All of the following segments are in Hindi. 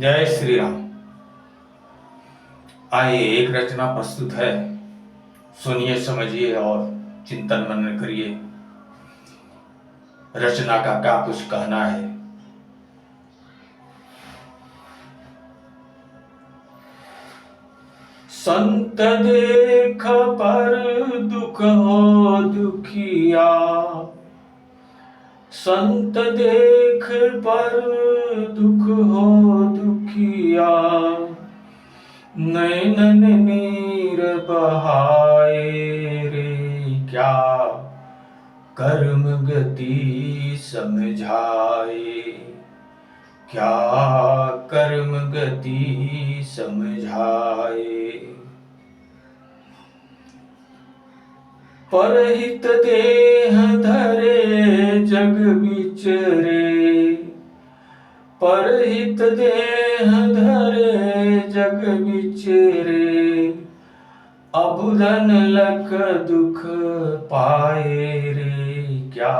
जय श्री राम। आइए एक रचना प्रस्तुत है, सुनिए समझिए और चिंतन मनन करिए। रचना का क्या कुछ कहना है। संत देख पर दुख हो दुखिया, संत देख पर दुख हो दुखिया, नैनन नीर बहाए रे क्या कर्म गति समझाए, क्या कर्म गति समझाए। परहित देह धरे जग विचरे, परहित देह धरे जग विचरे, अबुधन लख दुख पाए रे क्या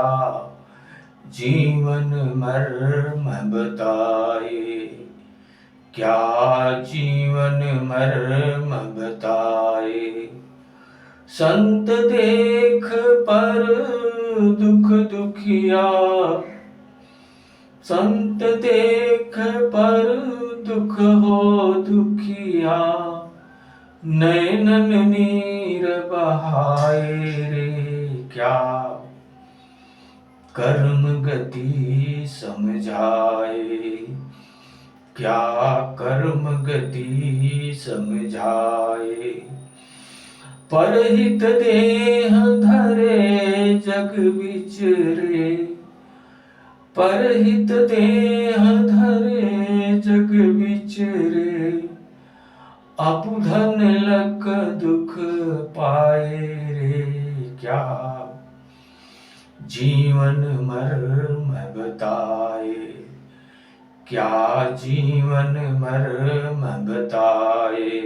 जीवन मर्म बताए, क्या जीवन मर्म बताए। संत देख पर दुख दुखिया, संत देख पर दुख हो दुखिया, नैनन नीर बहाए रे क्या कर्म गति समझाए, क्या कर्म गति समझाए। परहित देह धरे जग विचरे, परहित देह धरे जग विचरे, अबुधन लख दुख पाए रे क्या जीवन मर्म बताए, क्या जीवन मर्म बताए।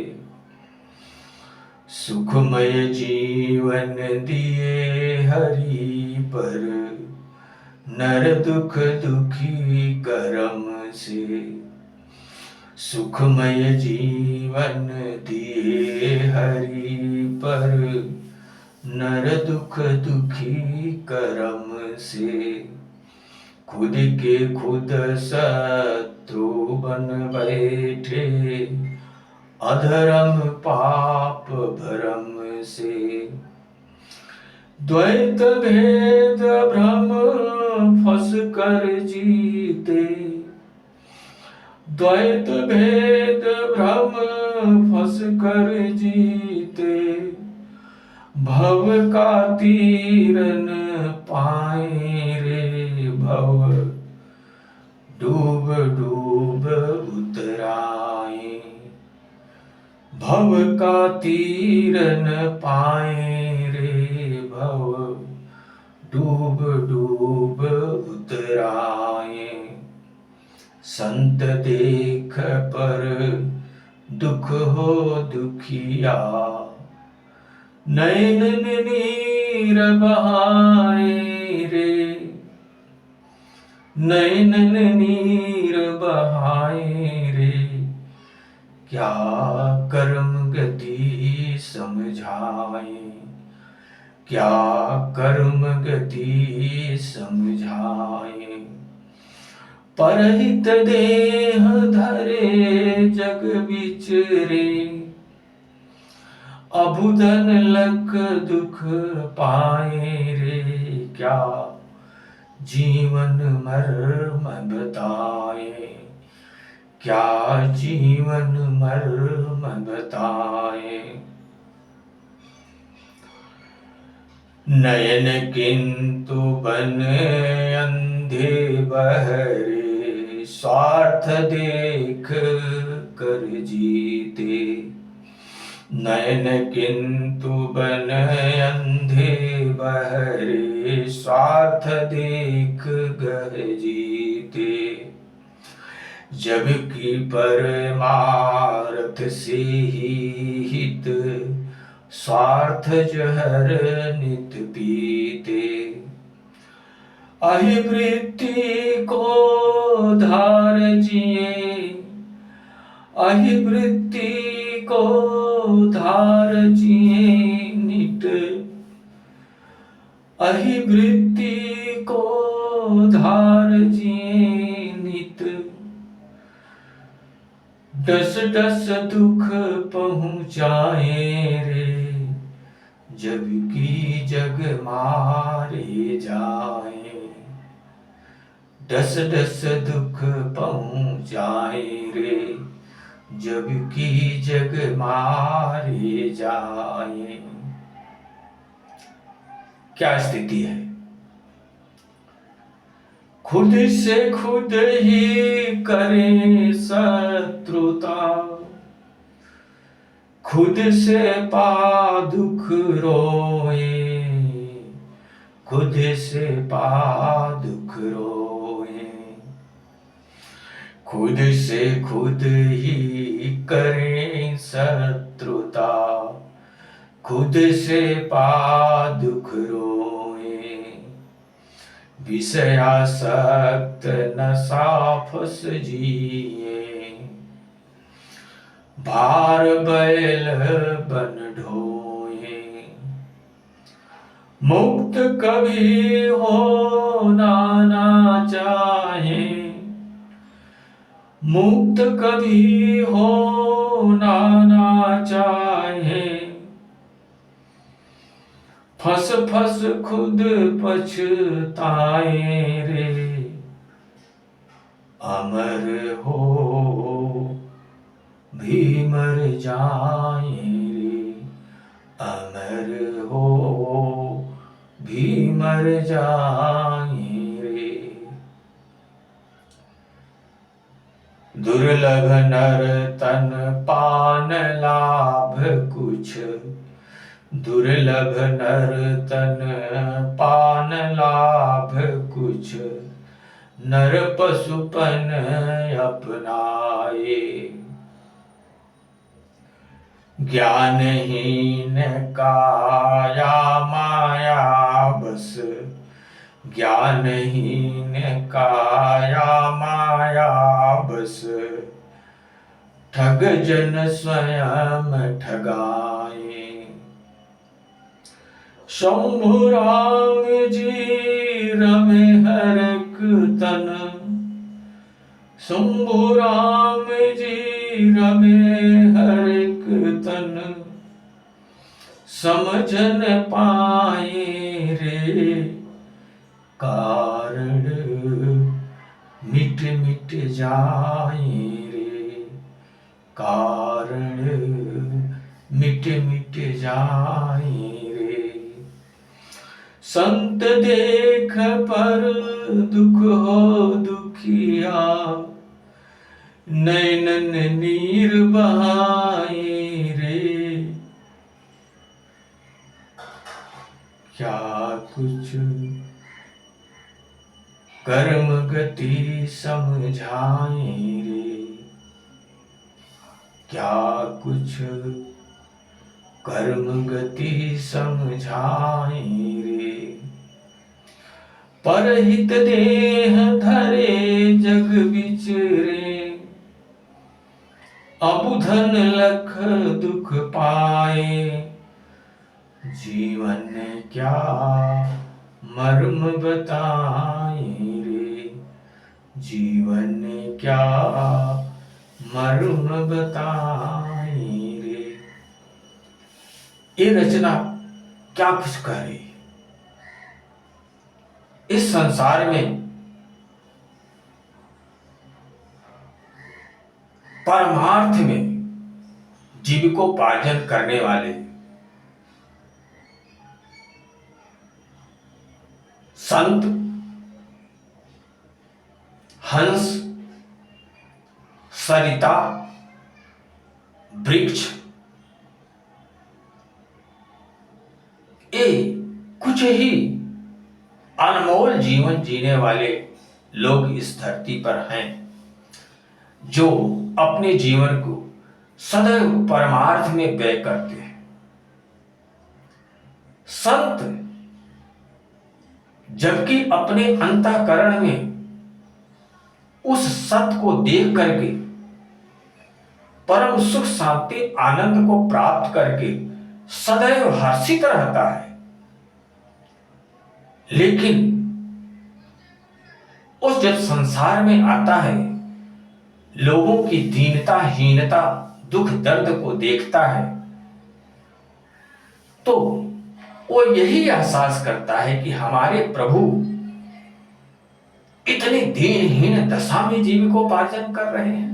सुखमय जीवन दिए हरि पर, नर दुख दुखी करम से। सुखमय जीवन दिए हरि पर, नर दुख दुखी करम से। खुद के खुद शत्रु बन बैठे, अधर्म पाप भरम से। द्वैत भेद भ्रम फंस कर जीते, द्वैत भेद भ्रम फंस कर जीते, भव का तीर न पाए रे भव डूब डूब उतराए, भव का तीर न पाए रे भव डूब डूब उतराए। संत देख पर दुख हो दुखिया, नैनन नीर बहाए रे, नैनन नीर बहाए रे क्या कर्म गति समझाए, क्या कर्म गति समझाए। परहित देह धरे जग विचरे, अबुधन लख दुख पाए रे क्या जीवन मर्म बताए, क्या जीवन मर्म बताए। नयन किंतु बन अंधे बहरे, स्वार्थ देख कर जीते। नयन किंतु बन अंधे बहरे, स्वार्थ देख गह जीते। जबकि परमार्थ से ही हित, स्वार्थ जहर नित पीते। अहिवृत्ति को धार जिए, अहि वृत्ति को धार जिए नित, अहि वृत्ति को धार जिए नित, डस डस दुख पहुँचाए रे, जब की जग मारे जाए, डस डस दुख पहुँचाए रे, जब की जग मारे जाए। क्या स्थिति है? खुद से खुद ही करे शत्रुता, खुद से पा दुख रोए, खुद से पा दुख रोए, खुद से खुद ही करे शत्रुता, खुद से पा दुख रोए, विषयासक्त नशा फस जिए, भार बैल बन ढोए, मुक्त कभी होना ना चाहे, मुक्त कभी होना ना चाहे, फस फस खुद पछताए रे, अमर हो भी मर जाए रे, अमर हो भी मर जाए रे। दुर्लभ नर तन पान लाभ कुछ, दुर्लभ नर तन पान लाभ कुछ, नर पशुपन अपनाए, ज्ञानहीन काया माया बस, ज्ञानहीन काया माया बस, ठग जन स्वयं ठगाए। शंभु राम जी रमे हरक तन, शंभु राम जी रमे हरक तन, समझन पाए रे, कारण मिट मिट जाए रे, कारण मिट मिट जाए रे। संत देख पर दुख हो दुखिया, नैनन नीर बहाए रे, क्या कुछ कर्म गति समझाए रे, क्या कुछ कर्म गति समझाए रे, परहित देह धरे जग बिचरे, अबुधन लख दुख पाए, जीवन क्या मर्म बताए रे, जीवन क्या मर्म बताए रे। ये रचना क्या कुछ कह रही है? इस संसार में परमार्थ में जीविकोपार्जन करने वाले संत, हंस, सरिता, वृक्ष, ये कुछ ही अनमोल जीवन जीने वाले लोग इस धरती पर हैं, जो अपने जीवन को सदैव परमार्थ में व्यय करते हैं। संत जबकि अपने अंतःकरण में उस सत्य को देख करके परम सुख शांति आनंद को प्राप्त करके सदैव हर्षित रहता है। लेकिन उस जब संसार में आता है, लोगों की दीनता हीनता दुख दर्द को देखता है, तो वो यही एहसास करता है कि हमारे प्रभु इतने दीनहीन दशा में जीविकोपार्जन कर रहे हैं।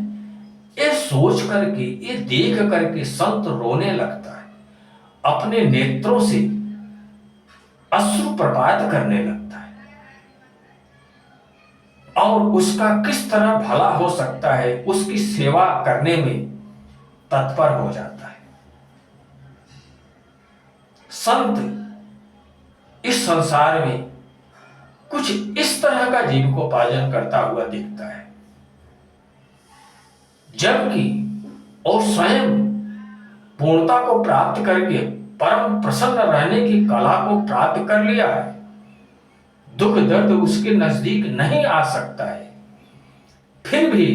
ये सोच करके, ये देख करके संत रोने लगता है, अपने नेत्रों से अश्रुप्रपात करने लगता है और उसका किस तरह भला हो सकता है उसकी सेवा करने में तत्पर हो जाता है। संत इस संसार में कुछ इस तरह का जीविकोपार्जन करता हुआ दिखता है, जबकि और स्वयं पूर्णता को प्राप्त करके परम प्रसन्न रहने की कला को प्राप्त कर लिया है। दुख दर्द उसके नजदीक नहीं आ सकता है, फिर भी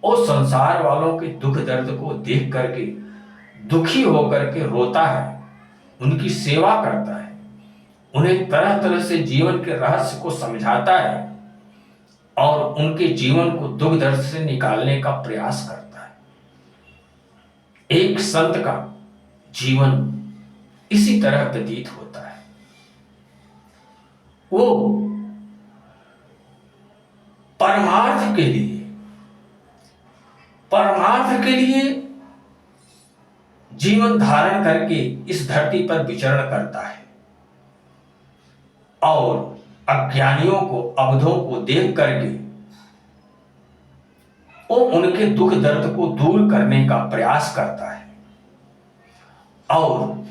वो संसार वालों के दुख दर्द को देख करके दुखी होकर के रोता है, उनकी सेवा करता है, उन्हें तरह तरह से जीवन के रहस्य को समझाता है और उनके जीवन को दुख दर्द से निकालने का प्रयास करता है। एक संत का जीवन इसी तरह व्यतीत होता है। वो परमार्थ के लिए जीवन धारण करके इस धरती पर विचरण करता है और अज्ञानियों को, अबधों को देख करके वो उनके दुख दर्द को दूर करने का प्रयास करता है और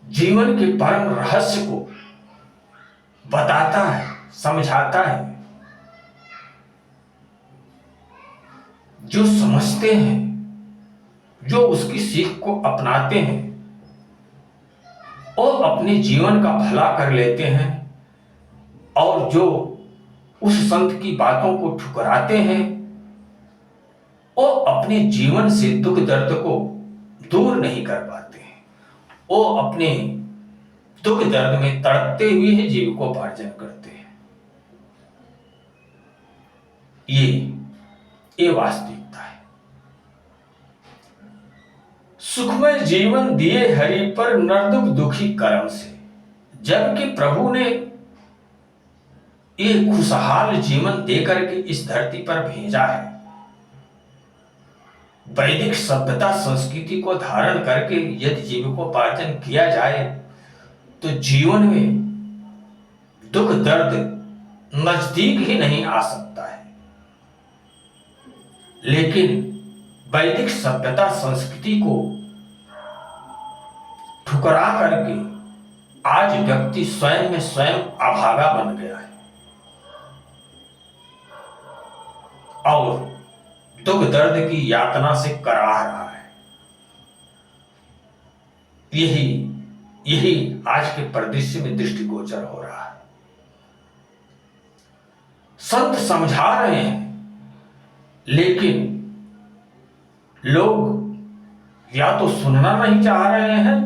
जीवन के परम रहस्य को बताता है, समझाता है। जो समझते हैं, जो उसकी सीख को अपनाते हैं, और अपने जीवन का भला कर लेते हैं और जो उस संत की बातों को ठुकराते हैं, वो अपने जीवन से दुख दर्द को दूर नहीं कर पाते हैं। वो अपने दुख दर्द में तड़पते हुए ही जीविकोपार्जन करते हैं। ये वास्तविकता है। सुखमय जीवन दिए हरि पर नर्दुक दुखी कर्म से, जबकि प्रभु ने ये खुशहाल जीवन देकर के इस धरती पर भेजा है। वैदिक सभ्यता संस्कृति को धारण करके यदि जीविकोपार्जन किया जाए तो जीवन में दुख दर्द नजदीक ही नहीं आ सकता है। लेकिन वैदिक सभ्यता संस्कृति को ठुकरा करके आज व्यक्ति स्वयं में स्वयं अभागा बन गया है और दुख दर्द की यातना से कराह रहा है। यही आज के परिदृश्य में दृष्टिगोचर हो रहा है। संत समझा रहे हैं, लेकिन लोग या तो सुनना नहीं चाह रहे हैं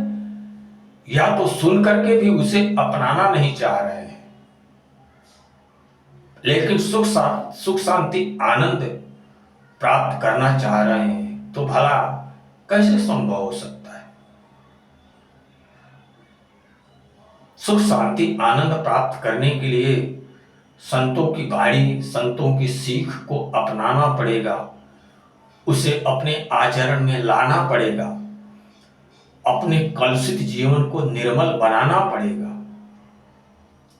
या तो सुन करके भी उसे अपनाना नहीं चाह रहे हैं। लेकिन सुख शांति आनंद प्राप्त करना चाह रहे हैं तो भला कैसे संभव हो सकता है? सुख शांति आनंद प्राप्त करने के लिए संतों की वाणी, संतों की सीख को अपनाना पड़ेगा, उसे अपने आचरण में लाना पड़ेगा, अपने कलुषित जीवन को निर्मल बनाना पड़ेगा,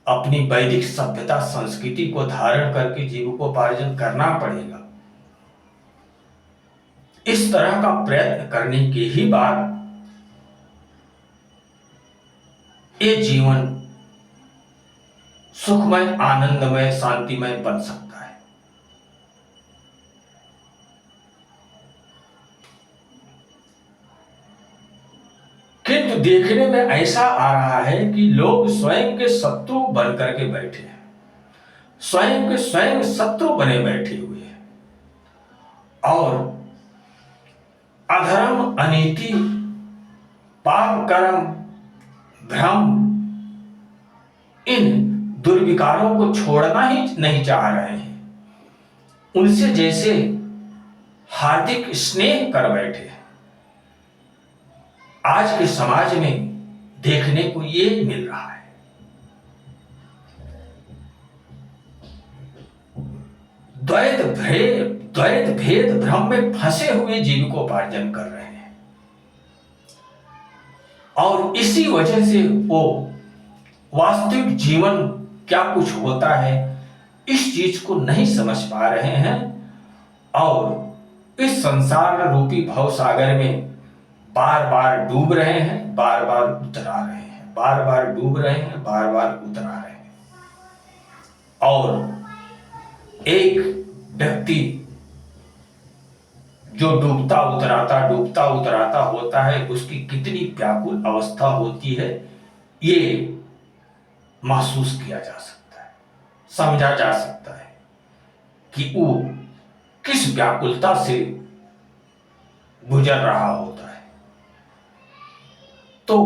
अपनी वैदिक सभ्यता संस्कृति को धारण करके जीविकोपार्जन करना पड़ेगा। इस तरह का प्रयत्न करने के ही बाद ये जीवन सुखमय, आनंदमय, शांतिमय बन सकता है। किंतु देखने में ऐसा आ रहा है कि लोग स्वयं के शत्रु बन करके बैठे हैं, स्वयं के स्वयं शत्रु बने बैठे हुए हैं और अनीति, पाप कर्म, भ्रम, इन दुर्विकारों को छोड़ना ही नहीं चाह रहे हैं। उनसे जैसे हार्दिक स्नेह कर बैठे हैं। आज के समाज में देखने को ये मिल रहा है। द्वैत भेद भ्रम में फंसे हुए जीविकोपार्जन कर रहे हैं और इसी वजह से वो वास्तविक जीवन क्या कुछ होता है इस चीज को नहीं समझ पा रहे हैं और इस संसार रूपी भव सागर में बार बार डूब रहे हैं, बार बार उतरा रहे हैं, बार बार डूब रहे हैं, बार बार उतरा रहे हैं। और एक व्यक्ति जो डूबता उतराता होता है, उसकी कितनी व्याकुल अवस्था होती है ये महसूस किया जा सकता है, समझा जा सकता है कि वो किस व्याकुलता से गुजर रहा होता है। तो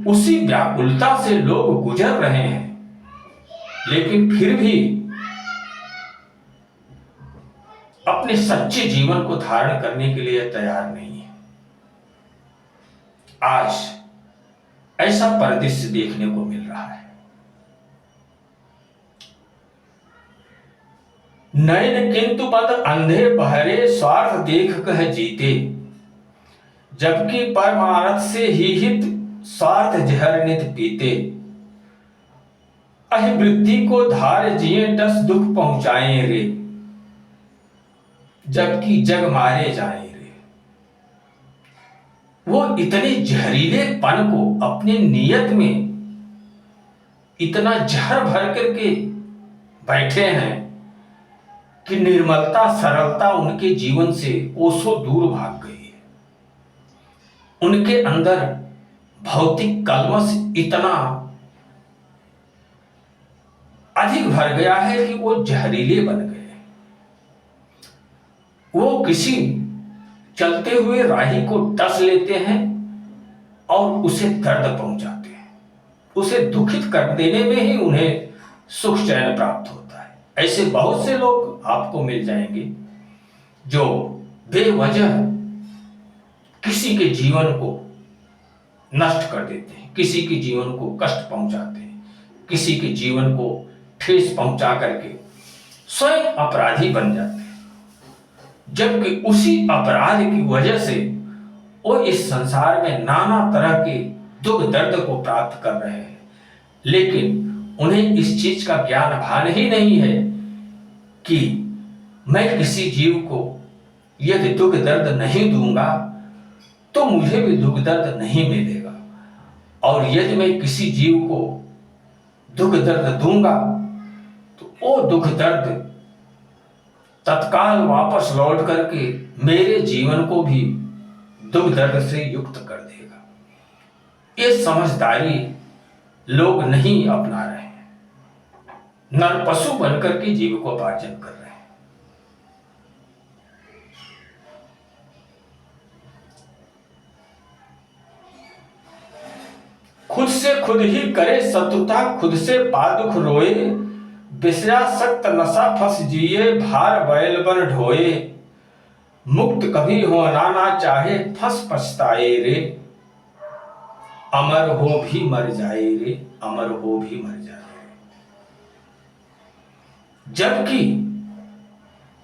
उसी व्याकुलता से लोग गुजर रहे हैं, लेकिन फिर भी अपने सच्चे जीवन को धारण करने के लिए तैयार नहीं है। आज ऐसा परिदृश्य देखने को मिल रहा है। नयन किंतु बद अंधे बहरे, स्वार्थ देख कह जीते, जबकि परमार्थ से ही हित स्वार्थ जहर नित पीते। अहिवृत्ति को धार जिए दस दुख पहुंचाए रे, जबकि जग मारे जाए रे। वो इतने जहरीलेपन को अपने नियत में इतना जहर भर करके बैठे हैं कि निर्मलता सरलता उनके जीवन से कोसों दूर भाग गई है। उनके अंदर भौतिक कलमश इतना अधिक भर गया है कि वो जहरीले बन गए। वो किसी चलते हुए राही को डस लेते हैं और उसे दर्द पहुंचाते हैं, उसे दुखित कर देने में ही उन्हें सुख चैन प्राप्त होता है। ऐसे बहुत से लोग आपको मिल जाएंगे जो बेवजह किसी के जीवन को नष्ट कर देते हैं, किसी के जीवन को कष्ट पहुंचाते हैं, किसी के जीवन को ठेस पहुंचा करके स्वयं अपराधी बन जाते हैं, जबकि उसी अपराध की वजह से वो इस संसार में नाना तरह के दुख दर्द को प्राप्त कर रहे हैं। लेकिन उन्हें इस चीज का ज्ञान भान ही नहीं है कि मैं किसी जीव को यदि दुख दर्द नहीं दूंगा तो मुझे भी दुख दर्द नहीं मिलेगा, और यदि मैं किसी जीव को दुख दर्द दूंगा तो वो दुख दर्द तत्काल वापस लौट करके मेरे जीवन को भी दुख दर्द से युक्त कर देगा। ये समझदारी लोग नहीं अपना रहे हैं, नर पशु बनकर के जीविकोपार्जन कर रहे हैं। खुद से खुद ही करे शत्रुता, खुद से पादुख रोए, विषया सक्त नशा फंस जिए, भार बैल बन ढोए। मुक्त कभी होना ना चाहे, फंस पछताए रे, अमर हो भी मर जाए रे, अमर हो भी मर जाए रे। जबकि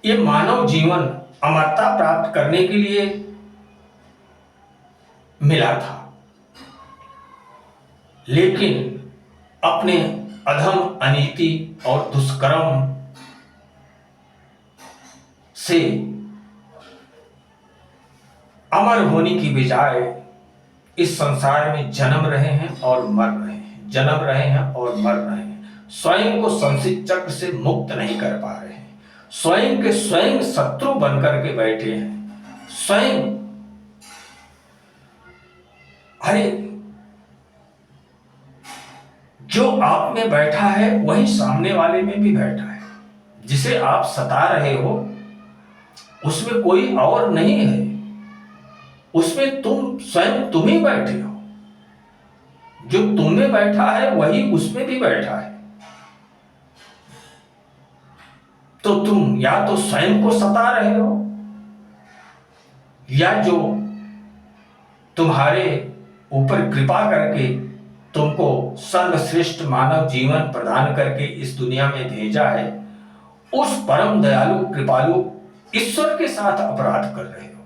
ये मानव जीवन अमरता प्राप्त करने के लिए मिला था, लेकिन अपने अधम अनीति और दुष्कर्म से अमर होने की बजाय इस संसार में जन्म रहे हैं और मर रहे हैं, जन्म रहे हैं और मर रहे हैं। स्वयं को संसित चक्र से मुक्त नहीं कर पा रहे हैं, स्वयं के स्वयं शत्रु बनकर के बैठे हैं। स्वयं अरे जो आप में बैठा है वही सामने वाले में भी बैठा है। जिसे आप सता रहे हो उसमें कोई और नहीं है, उसमें तुम स्वयं तुम ही बैठे हो। जो तुम में बैठा है वही उसमें भी बैठा है। तो तुम या तो स्वयं को सता रहे हो, या जो तुम्हारे ऊपर कृपा करके तुमको सर्वश्रेष्ठ मानव जीवन प्रदान करके इस दुनिया में भेजा है, उस परम दयालु कृपालु ईश्वर के साथ अपराध कर रहे हो,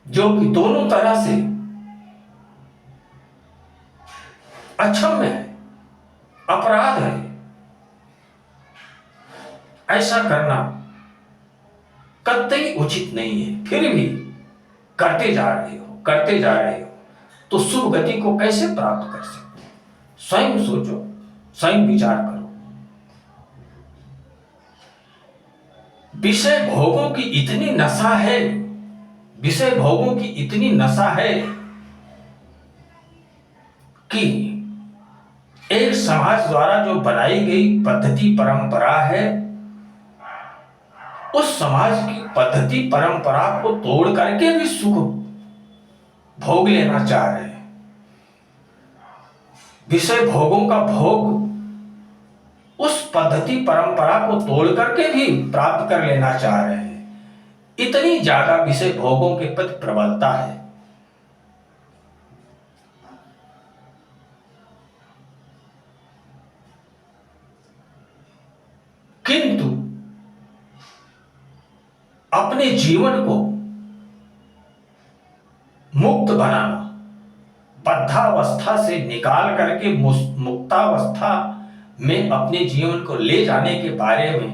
जो कि दोनों तरह से अक्षम्य है, अपराध है। ऐसा करना कतई उचित नहीं है, फिर भी करते जा रहे हो, तो शुभ गति को कैसे प्राप्त कर सकते? स्वयं सोचो, स्वयं विचार करो। विषय भोगों की इतनी नशा है, विषय भोगों की इतनी नशा है कि एक समाज द्वारा जो बनाई गई पद्धति परंपरा है, उस समाज की पद्धति परंपरा को तोड़ करके भी सुख भोग लेना चाह रहे हैं। विषय भोगों का भोग उस पद्धति परंपरा को तोड़ करके भी प्राप्त कर लेना चाह रहे हैं। इतनी ज्यादा विषय भोगों के प्रति प्रबलता है। किंतु अपने जीवन को मुक्त बनाना, बद्धावस्था से निकाल करके मुक्तावस्था में अपने जीवन को ले जाने के बारे में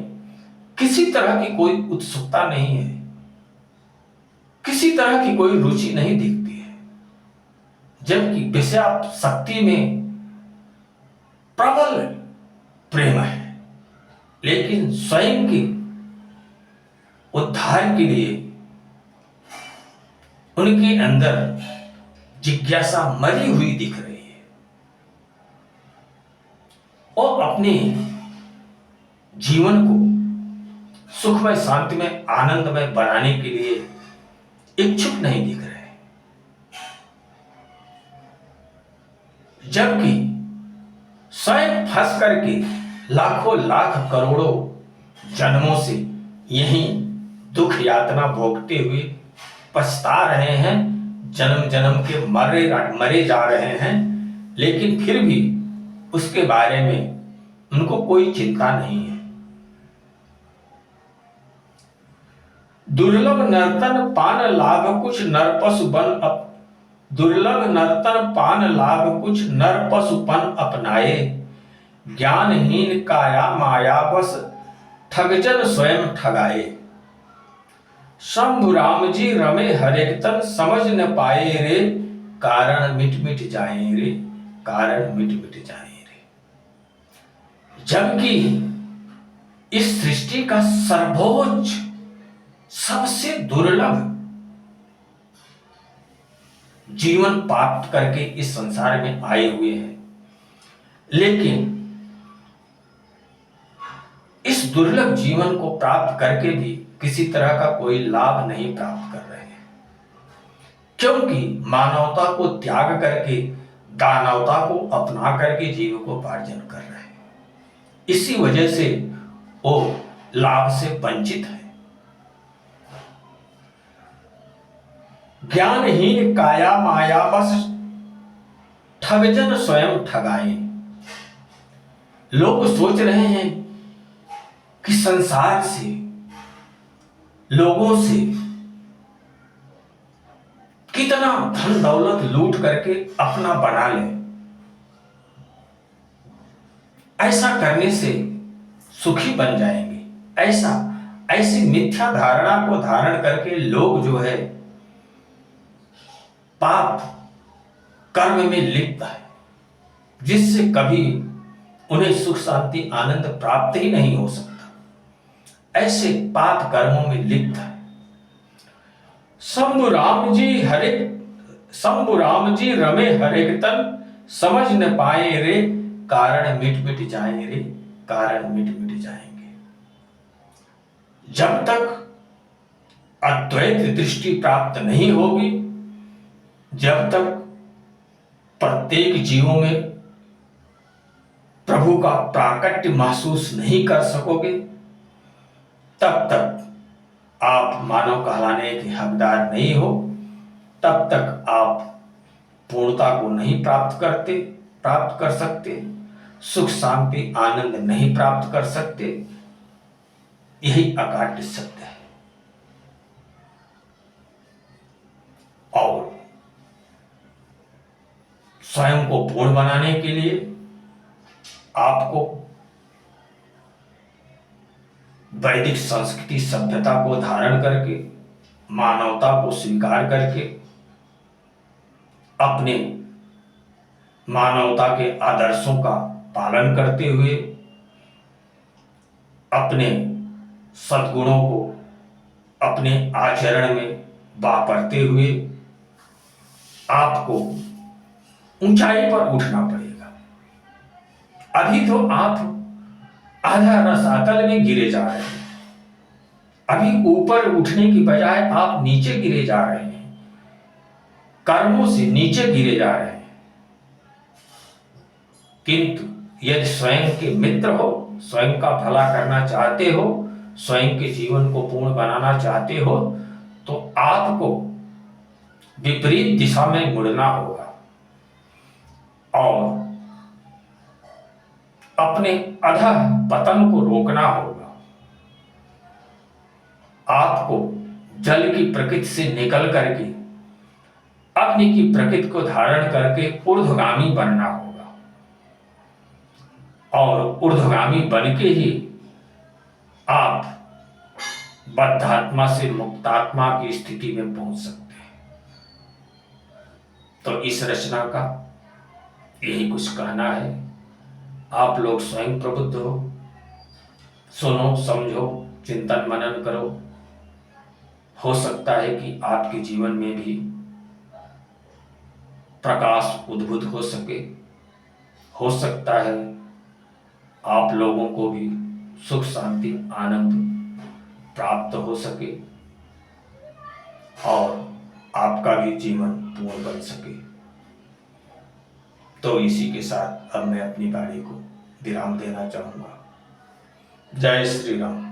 किसी तरह की कोई उत्सुकता नहीं है, किसी तरह की कोई रुचि नहीं दिखती है। जबकि विषयासक्ति में प्रबल प्रेम है, लेकिन स्वयं के उद्धार के लिए उनके अंदर जिज्ञासा मरी हुई दिख रही है, और अपने जीवन को सुखमय, शांतिमय, आनंदमय बनाने के लिए इच्छुक नहीं दिख रहे। जबकि स्वयं फंस करके लाखों लाख करोड़ों जन्मों से यही दुख यातना भोगते हुए पछता रहे हैं, जन्म जन्म के मरे जा रहे हैं, लेकिन फिर भी उसके बारे में उनको कोई चिंता नहीं है। दुर्लभ नर्तन पान लाभ कुछ नर पशुपन दुर्लभ नर्तन पान लाभ कुछ नर पशुपन अपनाए, ज्ञानहीन काया माया बस ठगजन स्वयं ठगाए। शंभु राम जी रमे हरेक तन समझ न पाए रे, कारण मिट मिट जाए रे, कारण मिट मिट जाए रे। जबकि इस सृष्टि का सर्वोच्च, सबसे दुर्लभ जीवन प्राप्त करके इस संसार में आए हुए हैं, लेकिन इस दुर्लभ जीवन को प्राप्त करके भी किसी तरह का कोई लाभ नहीं प्राप्त कर रहे हैं, क्योंकि मानवता को त्याग करके दानवता को अपना करके जीविकोपार्जन कर रहे हैं। इसी वजह से वो लाभ से वंचित है। ज्ञानहीन काया माया बस ठगजन स्वयं ठगाए। लोग सोच रहे हैं कि संसार से, लोगों से कितना धन दौलत लूट करके अपना बना ले। ऐसा करने से सुखी बन जाएंगे, ऐसी मिथ्या धारणा को धारण करके लोग जो है पाप कर्म में लिप्त है, जिससे कभी उन्हें सुख शांति आनंद प्राप्त ही नहीं हो सकता। ऐसे पाप कर्मों में लिप्त है। शंभु राम जी रमे हरेक तन समझ न पाए रे, कारण मिट मिट जाए रे, कारण मिट मिट जाएंगे। जब तक अद्वैत दृष्टि प्राप्त नहीं होगी, जब तक प्रत्येक जीवों में प्रभु का प्राकट्य महसूस नहीं कर सकोगे, तब तक आप मानव कहलाने के हकदार नहीं हो, तब तक आप पूर्णता को नहीं प्राप्त कर सकते, सुख शांति आनंद नहीं प्राप्त कर सकते। यही अकाट्य सत्य है। और स्वयं को पूर्ण बनाने के लिए आपको वैदिक संस्कृति सभ्यता को धारण करके, मानवता को स्वीकार करके, अपने मानवता के आदर्शों का पालन करते हुए, अपने सद्गुणों को अपने आचरण में वापरते हुए आपको ऊंचाई पर उठना पड़ेगा। अभी तो आप आधा रसातल में गिरे जा रहे हैं। अभी ऊपर उठने की बजाय आप नीचे गिरे जा रहे हैं, कर्मों से नीचे गिरे जा रहे हैं। किंतु यदि स्वयं के मित्र हो, स्वयं का भला करना चाहते हो, स्वयं के जीवन को पूर्ण बनाना चाहते हो, तो आपको विपरीत दिशा में मुड़ना होगा और अपने अधः पतन को रोकना होगा। आपको जल की प्रकृति से निकल करके अग्नि की प्रकृति को धारण करके ऊर्ध्वगामी बनना होगा, और ऊर्ध्वगामी बन के ही आप बद्धात्मा से मुक्तात्मा की स्थिति में पहुंच सकते हैं। तो इस रचना का यही कुछ कहना है। आप लोग स्वयं प्रबुद्ध हो, सुनो, समझो, चिंतन मनन करो। हो सकता है कि आपके जीवन में भी प्रकाश उद्भूत हो सके। हो सकता है आप लोगों को भी सुख शांति आनंद प्राप्त हो सके और आपका भी जीवन पूर्ण बन सके। तो इसी के साथ अब मैं अपनी वाणी को विराम देना चाहूंगा। जय श्री राम।